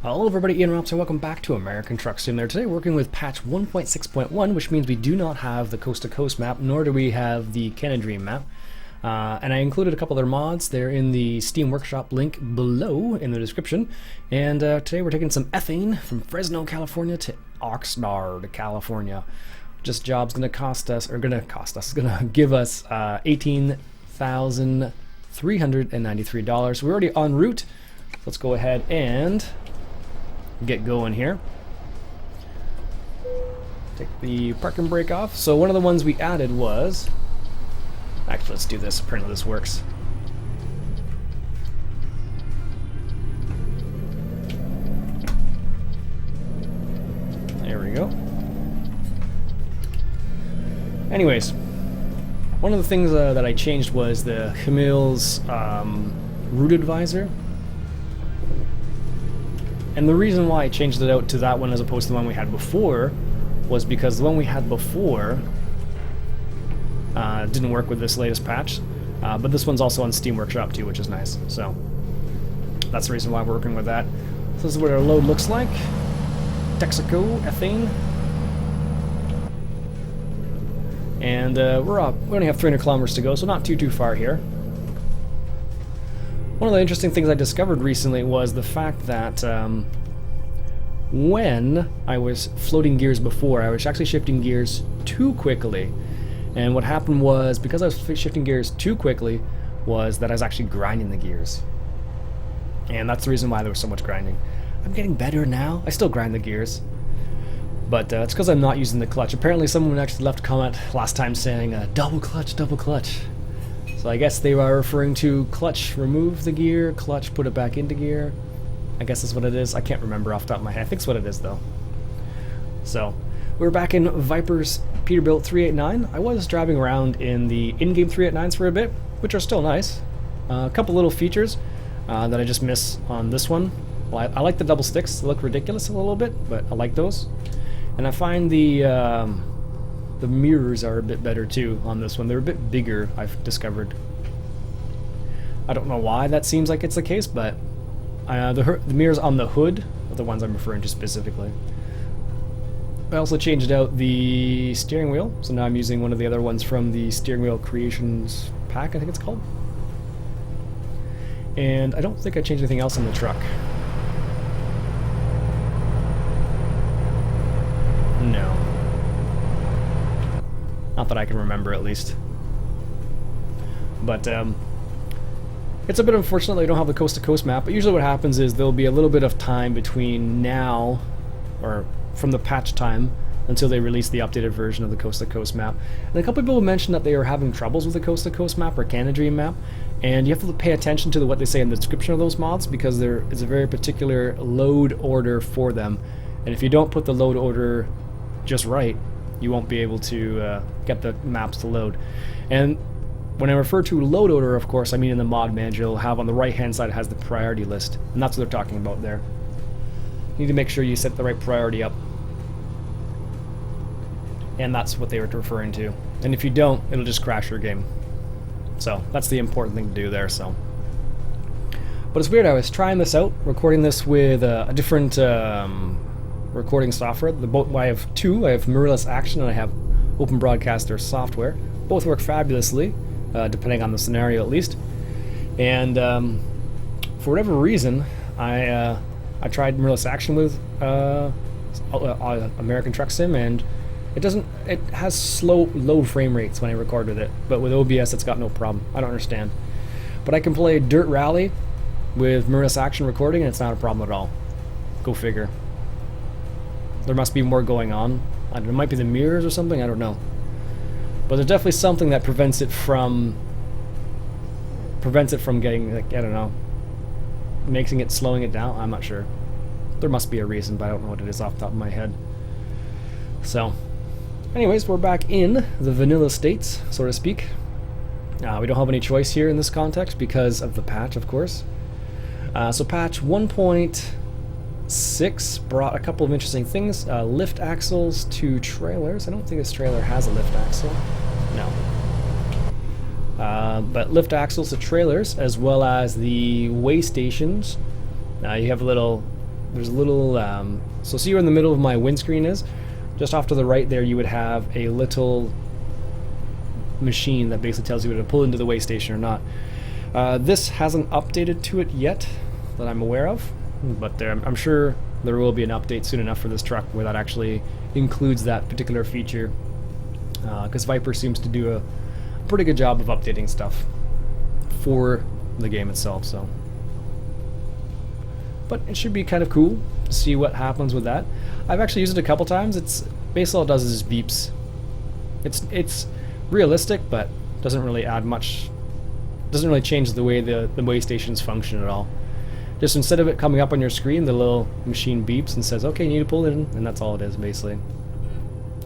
Hello everybody, Iain Robson, welcome back to American Truck Simulator. Today working with patch 1.6.1, which means we do not have the coast to coast map, nor do we have the Canadream map. And I included a couple other mods. They're in the Steam Workshop link below in the description. And today we're taking some ethane from Fresno, California to Oxnard, California. Just job's gonna give us $18,393. We're already en route. Let's go ahead and get going here. Take the parking brake off. So one of the ones we added was... Actually, let's do this. Apparently this works. There we go. Anyways, one of the things that I changed was the Camille's rooted visor. And the reason why I changed it out to that one as opposed to the one we had before was because the one we had before didn't work with this latest patch, but this one's also on Steam Workshop too, which is nice. So that's the reason why we're working with that. So this is what our load looks like. Texaco ethane. And we're up. We only have 300 kilometers to go, so not too far here. One of the interesting things I discovered recently was the fact that when I was floating gears before, I was actually shifting gears too quickly. And what happened was, because I was shifting gears too quickly, was that I was actually grinding the gears. And that's the reason why there was so much grinding. I'm getting better now. I still grind the gears. But it's because I'm not using the clutch. Apparently someone actually left a comment last time saying, double clutch, double clutch. So I guess they were referring to clutch, remove the gear, clutch, put it back into gear. I guess that's what it is. I can't remember off the top of my head. I think it's what it is though. So we're back in Viper's Peterbilt 389. I was driving around in the in-game 389s for a bit, which are still nice. A couple little features that I just miss on this one. Well, I like the double sticks. They look ridiculous a little bit, but I like those. And I find the mirrors are a bit better too on this one. They're a bit bigger, I've discovered. I don't know why that seems like it's the case, but the mirrors on the hood are the ones I'm referring to specifically. I also changed out the steering wheel, so now I'm using one of the other ones from the Steering Wheel Creations pack, I think it's called. And I don't think I changed anything else on the truck. No. Not that I can remember, at least. But it's a bit unfortunate that we don't have the coast-to-coast map, but usually what happens is there'll be a little bit of time between now, or from the patch time, until they release the updated version of the coast-to-coast map. And a couple people mentioned that they are having troubles with the coast-to-coast map or Canadream map, and you have to pay attention to what they say in the description of those mods, because there is a very particular load order for them, and if you don't put the load order just right, you won't be able to get the maps to load. And when I refer to load order, of course, I mean in the mod manager, you'll have on the right hand side, it has the priority list, and that's what they're talking about there. You need to make sure you set the right priority up. And that's what they were referring to. And if you don't, it'll just crash your game. So that's the important thing to do there. So, but it's weird, I was trying this out, recording this with a different recording software. I have two. I have Mirrorless Action and I have Open Broadcaster software. Both work fabulously, depending on the scenario at least. And for whatever reason, I tried Mirrorless Action with American Truck Sim, and it has low frame rates when I record with it, but with OBS it's got no problem. I don't understand. But I can play Dirt Rally with Mirrorless Action recording and it's not a problem at all. Go figure. There must be more going on. I don't know, it might be the mirrors or something, I don't know. But there's definitely something that prevents it from getting, like, I don't know, making it, slowing it down. I'm not sure. There must be a reason, but I don't know what it is off the top of my head. So, anyways, we're back in the vanilla states, so to speak. We don't have any choice here in this context because of the patch, of course. So patch 1.6 brought a couple of interesting things. Lift axles to trailers. I don't think this trailer has a lift axle. No. But lift axles to trailers, as well as the way stations. You have a little there's a little, so see where in the middle of my windscreen is? Just off to the right there you would have a little machine that basically tells you whether to pull into the way station or not. This hasn't updated to it yet that I'm aware of, but I'm sure there will be an update soon enough for this truck where that actually includes that particular feature, because Viper seems to do a pretty good job of updating stuff for the game itself. So, but it should be kind of cool to see what happens with that. I've actually used it a couple times. It's basically all it does is just beeps. It's realistic, but doesn't really add much. Doesn't really change the way the way stations function at all. Just instead of it coming up on your screen, the little machine beeps and says, "Okay, you need to pull it in," and that's all it is basically.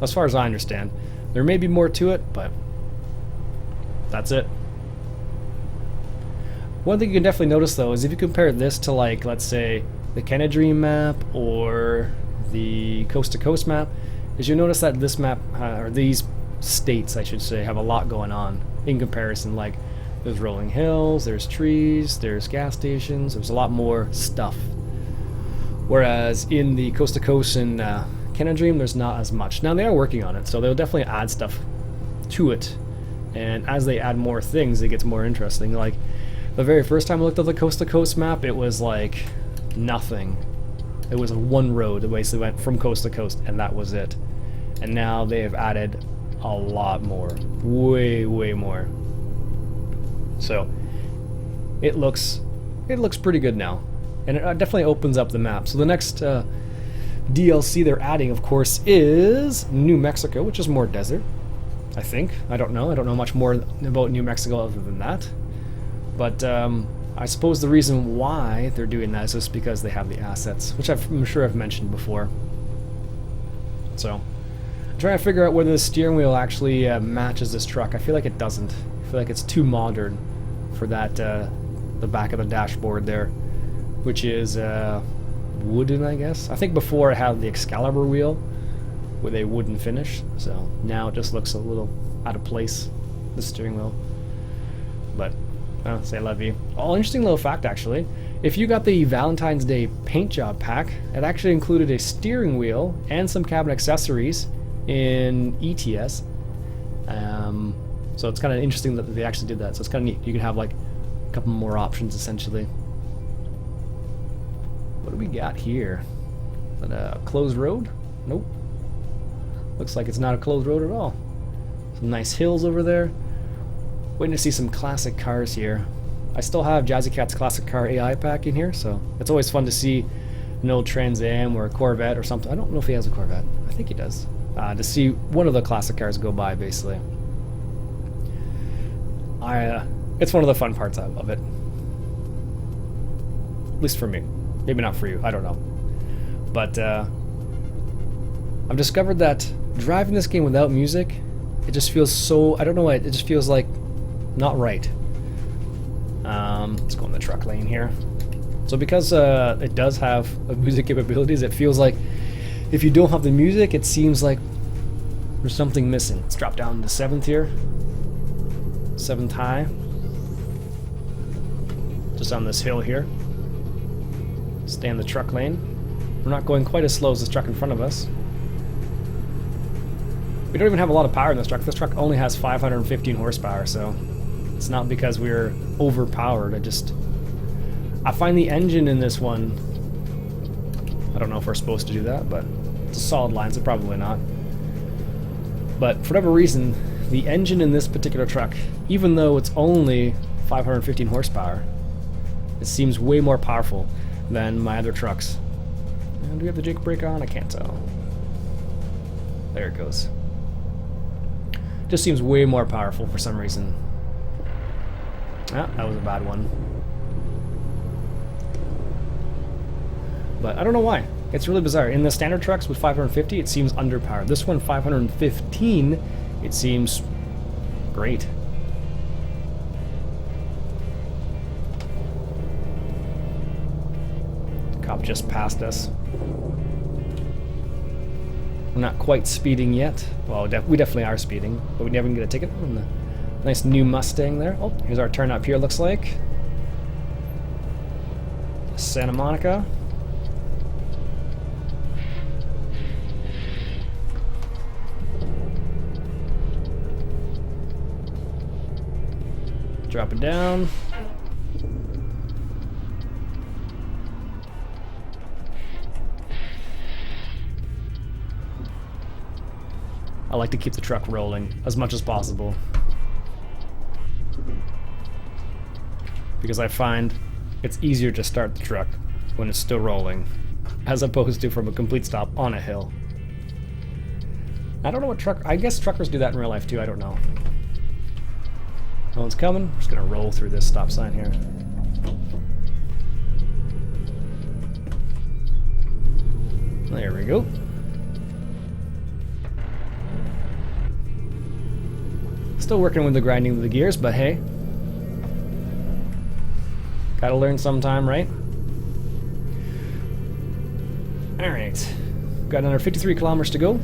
As far as I understand, there may be more to it, but that's it. One thing you can definitely notice though is if you compare this to, like, let's say the Canadream map or the Coast to Coast map, is you notice that this map, or these states I should say, have a lot going on in comparison. Like, there's rolling hills, there's trees, there's gas stations, there's a lot more stuff. Whereas in the Coast to Coast and Canadream, there's not as much. Now they are working on it, so they'll definitely add stuff to it. And as they add more things, it gets more interesting. Like, the very first time I looked at the Coast to Coast map, it was like nothing. It was a one road that basically went from coast to coast, and that was it. And now they have added a lot more. Way, way more. So it looks pretty good now. And it definitely opens up the map. So the next DLC they're adding, of course, is New Mexico, which is more desert, I think. I don't know much more about New Mexico other than that. But I suppose the reason why they're doing that is just because they have the assets, which I'm sure I've mentioned before. So I'm trying to figure out whether the steering wheel actually matches this truck. I feel like it doesn't. I feel like it's too modern for that, the back of the dashboard there, which is wooden, I guess. I think before it had the Excalibur wheel with a wooden finish, so now it just looks a little out of place, the steering wheel. But say la vie. Oh, interesting little fact actually. If you got the Valentine's Day paint job pack, it actually included a steering wheel and some cabin accessories in ETS. So it's kind of interesting that they actually did that. So it's kind of neat. You can have like a couple more options essentially. What do we got here? Is that a closed road? Nope. Looks like it's not a closed road at all. Some nice hills over there. Waiting to see some classic cars here. I still have Jazzy Cat's classic car AI pack in here, so it's always fun to see an old Trans Am or a Corvette or something. I don't know if he has a Corvette. I think he does. To see one of the classic cars go by, basically. It's one of the fun parts of it. At least for me. Maybe not for you. I don't know. But I've discovered that driving this game without music, it just feels so... I don't know why. It just feels like not right. Let's go in the truck lane here. So because it does have music capabilities, it feels like if you don't have the music, it seems like there's something missing. Let's drop down to 7th here. 7th high. Just on this hill here. Stay in the truck lane. We're not going quite as slow as this truck in front of us. We don't even have a lot of power in this truck. This truck only has 515 horsepower, so it's not because we're overpowered. I find the engine in this one, I don't know if we're supposed to do that, but it's a solid line, so probably not. But for whatever reason, the engine in this particular truck, even though it's only 515 horsepower, it seems way more powerful than my other trucks. And do we have the jake brake on? I can't tell. There it goes. Just seems way more powerful for some reason. Ah, that was a bad one. But I don't know why. It's really bizarre. In the standard trucks with 550, it seems underpowered. This one, 515, it seems great. Cop just passed us. We're not quite speeding yet. Well, we definitely are speeding, but we never get a ticket on the nice new Mustang there. Oh, here's our turn up here, looks like. Santa Monica. Drop it down. I like to keep the truck rolling as much as possible, because I find it's easier to start the truck when it's still rolling, as opposed to from a complete stop on a hill. I don't know what I guess truckers do that in real life too, I don't know. No one's coming, I'm just gonna roll through this stop sign here. There we go. Still working with the grinding of the gears, but hey. Gotta learn sometime, right? Alright. Got another 53 kilometers to go.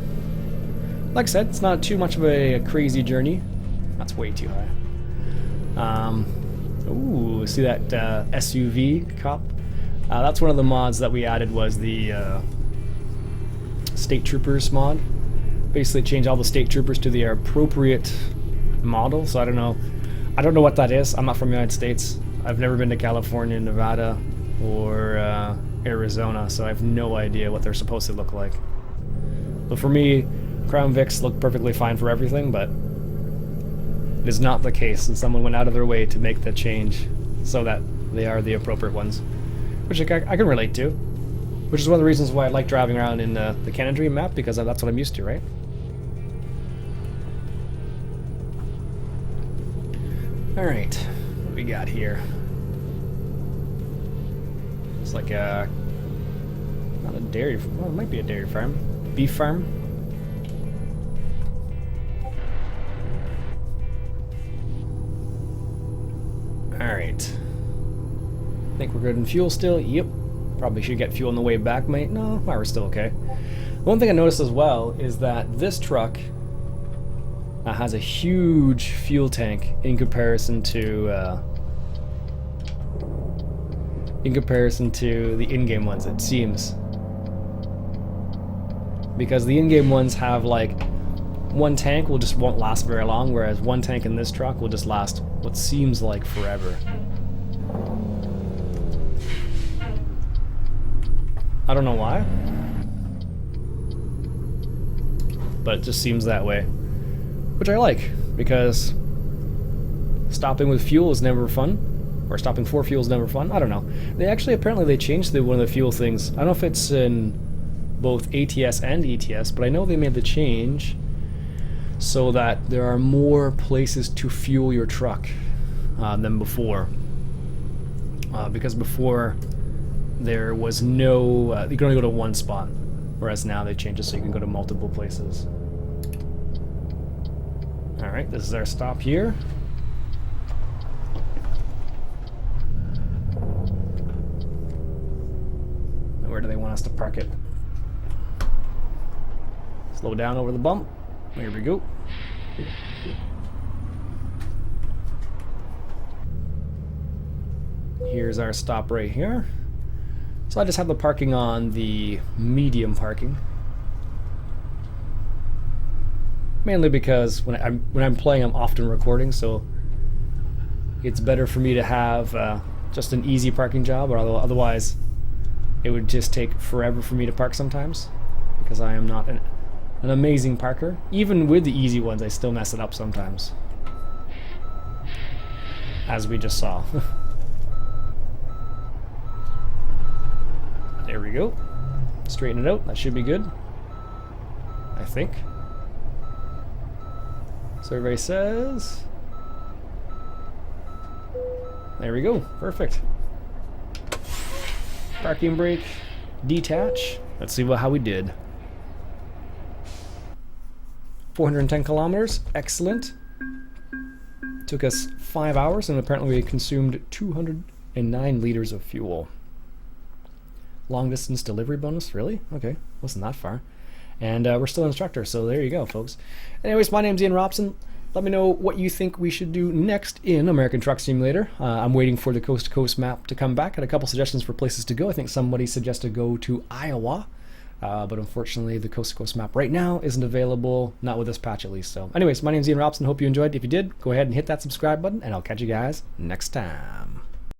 Like I said, it's not too much of a crazy journey. That's way too high. Ooh, see that SUV cop? That's one of the mods that we added, was the State Troopers mod. Basically change all the State Troopers to the appropriate model, so I don't know what that is. I'm not from the United States. I've never been to California, Nevada, or Arizona, so I have no idea what they're supposed to look like. But for me, Crown Vics look perfectly fine for everything, but it is not the case, and someone went out of their way to make the change so that they are the appropriate ones, which I can relate to, which is one of the reasons why I like driving around in the Canadream map, because that's what I'm used to, right? Alright, what do we got here? It's like a... not a dairy... well, it might be a dairy farm. Beef farm? Alright. I think we're good in fuel still. Yep. Probably should get fuel on the way back, mate. No, we're still okay. One thing I noticed as well is that this truck has a huge fuel tank in comparison to the in-game ones, it seems. Because the in-game ones have like one tank won't last very long, whereas one tank in this truck will just last what seems like forever. I don't know why, but it just seems that way. Which I like, because stopping with fuel is never fun, or stopping for fuel is never fun. I don't know. Apparently they changed one of the fuel things. I don't know if it's in both ATS and ETS, but I know they made the change so that there are more places to fuel your truck than before. Because before there was no, you can only go to one spot, whereas now they changed it so you can go to multiple places. Alright, this is our stop here. Where do they want us to park it? Slow down over the bump. There we go. Here's our stop right here. So I just have the parking on the medium parking. Mainly because when I'm playing, I'm often recording, so it's better for me to have just an easy parking job, or otherwise it would just take forever for me to park sometimes, because I am not an amazing parker. Even with the easy ones, I still mess it up sometimes, as we just saw. There we go. Straighten it out. That should be good, I think. So everybody says. There we go. Perfect. Parking brake. Detach. Let's see how we did. 410 kilometers. Excellent. Took us 5 hours, and apparently we consumed 209 liters of fuel. Long distance delivery bonus? Really? Okay. Wasn't that far. And we're still instructor, so there you go, folks. Anyways, my name's Iain Robson. Let me know what you think we should do next in American Truck Simulator. I'm waiting for the coast-to-coast map to come back. Had a couple suggestions for places to go. I think somebody suggested go to Iowa. but unfortunately the coast to coast map right now isn't available, not with this patch at least. So anyways, my name's Ian Robson. Hope you enjoyed. If you did, go ahead and hit that subscribe button, and I'll catch you guys next time.